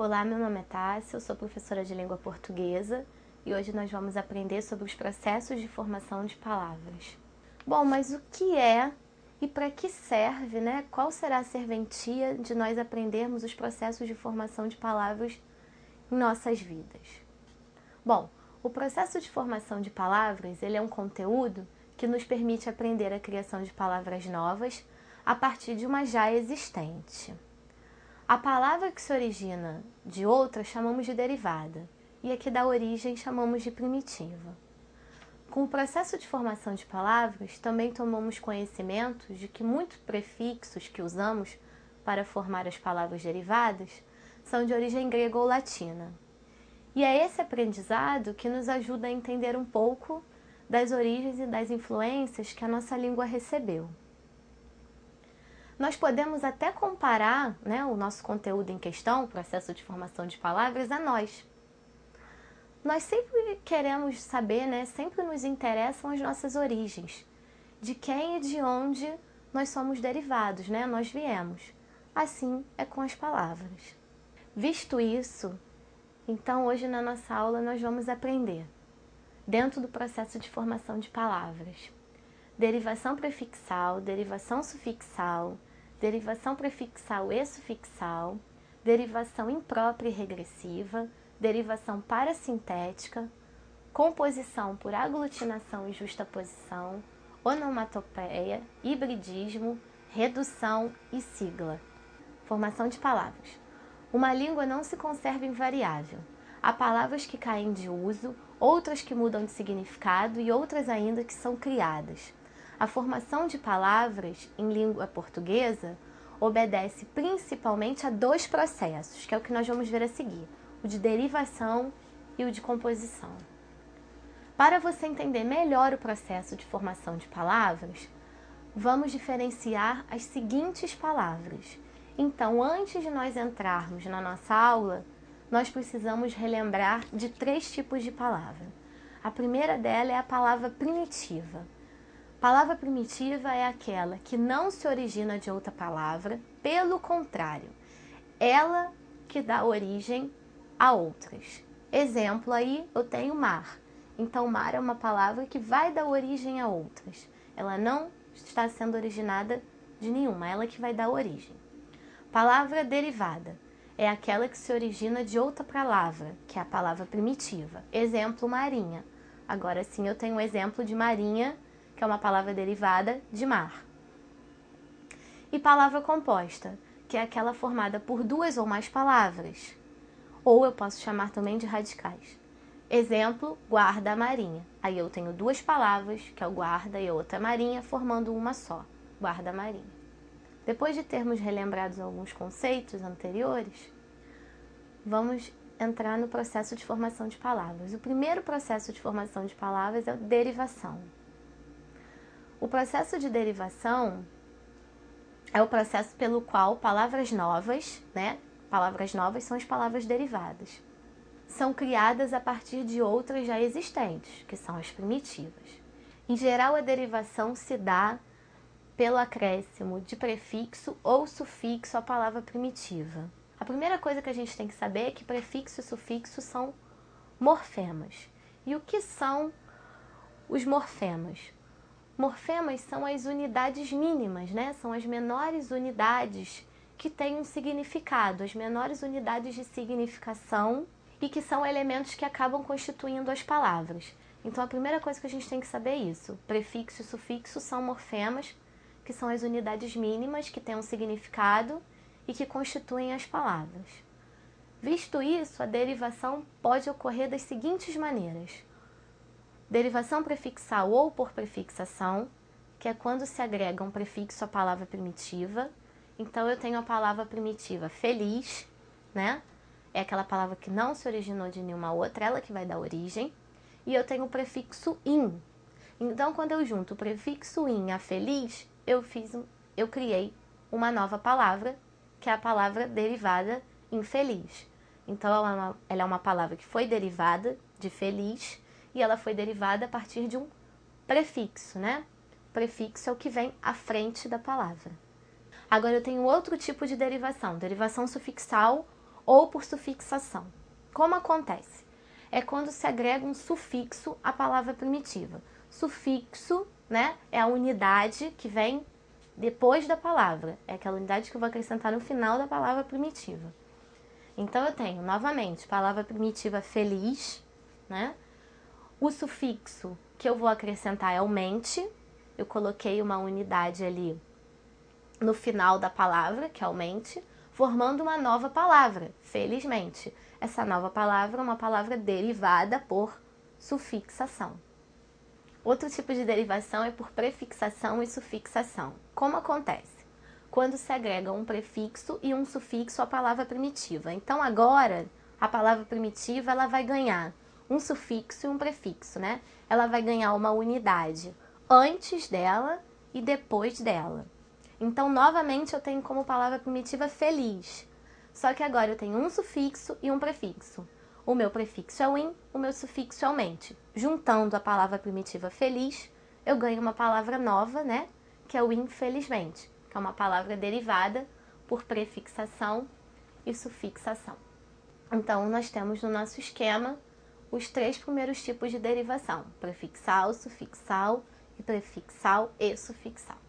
Olá, meu nome é Tássia, eu sou professora de língua portuguesa e hoje nós vamos aprender sobre os processos de formação de palavras. Bom, mas o que é e para que serve, né? Qual será a serventia de nós aprendermos os processos de formação de palavras em nossas vidas? Bom, o processo de formação de palavras, ele é um conteúdo que nos permite aprender a criação de palavras novas a partir de uma já existente. A palavra que se origina de outra chamamos de derivada e a que dá origem chamamos de primitiva. Com o processo de formação de palavras, também tomamos conhecimento de que muitos prefixos que usamos para formar as palavras derivadas são de origem grega ou latina. E é esse aprendizado que nos ajuda a entender um pouco das origens e das influências que a nossa língua recebeu. Nós podemos até comparar, né, o nosso conteúdo em questão, o processo de formação de palavras, a nós. Nós sempre queremos saber, né, sempre nos interessam as nossas origens, de quem e de onde nós somos derivados, né, nós viemos. Assim é com as palavras. Visto isso, então hoje na nossa aula nós vamos aprender, dentro do processo de formação de palavras, derivação prefixal, derivação sufixal, derivação prefixal e sufixal, derivação imprópria e regressiva, derivação parasintética, composição por aglutinação e justaposição, onomatopeia, hibridismo, redução e sigla. Formação de palavras. Uma língua não se conserva invariável. Há palavras que caem de uso, outras que mudam de significado e outras ainda que são criadas. A formação de palavras em língua portuguesa obedece principalmente a dois processos, que é o que nós vamos ver a seguir, o de derivação e o de composição. Para você entender melhor o processo de formação de palavras, vamos diferenciar as seguintes palavras. Então, antes de nós entrarmos na nossa aula, nós precisamos relembrar de três tipos de palavra. A primeira dela é a palavra primitiva. Palavra primitiva é aquela que não se origina de outra palavra, pelo contrário, ela que dá origem a outras. Exemplo aí, eu tenho mar. Então, mar é uma palavra que vai dar origem a outras. Ela não está sendo originada de nenhuma, ela que vai dar origem. Palavra derivada é aquela que se origina de outra palavra, que é a palavra primitiva. Exemplo, marinha. Agora sim, eu tenho um exemplo de marinha, que é uma palavra derivada de mar. E palavra composta, que é aquela formada por duas ou mais palavras, ou eu posso chamar também de radicais. Exemplo, guarda-marinha. Aí eu tenho duas palavras, que é o guarda e a outra marinha, formando uma só, guarda-marinha. Depois de termos relembrado alguns conceitos anteriores, vamos entrar no processo de formação de palavras. O primeiro processo de formação de palavras é a derivação. O processo de derivação é o processo pelo qual palavras novas, né? Palavras novas são as palavras derivadas. São criadas a partir de outras já existentes, que são as primitivas. Em geral, a derivação se dá pelo acréscimo de prefixo ou sufixo à palavra primitiva. A primeira coisa que a gente tem que saber é que prefixo e sufixo são morfemas. E o que são os morfemas? Morfemas são as unidades mínimas, né? São as menores unidades que têm um significado, as menores unidades de significação e que são elementos que acabam constituindo as palavras. Então, a primeira coisa que a gente tem que saber é isso. Prefixo e sufixo são morfemas, que são as unidades mínimas que têm um significado e que constituem as palavras. Visto isso, a derivação pode ocorrer das seguintes maneiras. Derivação prefixal ou por prefixação, que é quando se agrega um prefixo à palavra primitiva. Então, eu tenho a palavra primitiva feliz, né? É aquela palavra que não se originou de nenhuma outra, ela que vai dar origem. E eu tenho o prefixo in. Então, quando eu junto o prefixo in a feliz, eu criei uma nova palavra, que é a palavra derivada infeliz. Então, ela é uma palavra que foi derivada de feliz e ela foi derivada a partir de um prefixo, né? Prefixo é o que vem à frente da palavra. Agora, eu tenho outro tipo de derivação sufixal ou por sufixação. Como acontece? É quando se agrega um sufixo à palavra primitiva. Sufixo, né, é a unidade que vem depois da palavra. É aquela unidade que eu vou acrescentar no final da palavra primitiva. Então eu tenho, novamente, palavra primitiva feliz, né? O sufixo que eu vou acrescentar é o mente. Eu coloquei uma unidade ali no final da palavra, que é o mente, formando uma nova palavra, felizmente. Essa nova palavra é uma palavra derivada por sufixação. Outro tipo de derivação é por prefixação e sufixação. Como acontece? Quando se agrega um prefixo e um sufixo à palavra primitiva. Então agora, a palavra primitiva ela vai ganhar um sufixo e um prefixo, né? Ela vai ganhar uma unidade antes dela e depois dela. Então, novamente, eu tenho como palavra primitiva feliz. Só que agora eu tenho um sufixo e um prefixo. O meu prefixo é o in, o meu sufixo é o mente. Juntando a palavra primitiva feliz, eu ganho uma palavra nova, né? Que é o infelizmente, que é uma palavra derivada por prefixação e sufixação. Então, nós temos no nosso esquema os 3 primeiros tipos de derivação: prefixal, sufixal e prefixal e sufixal.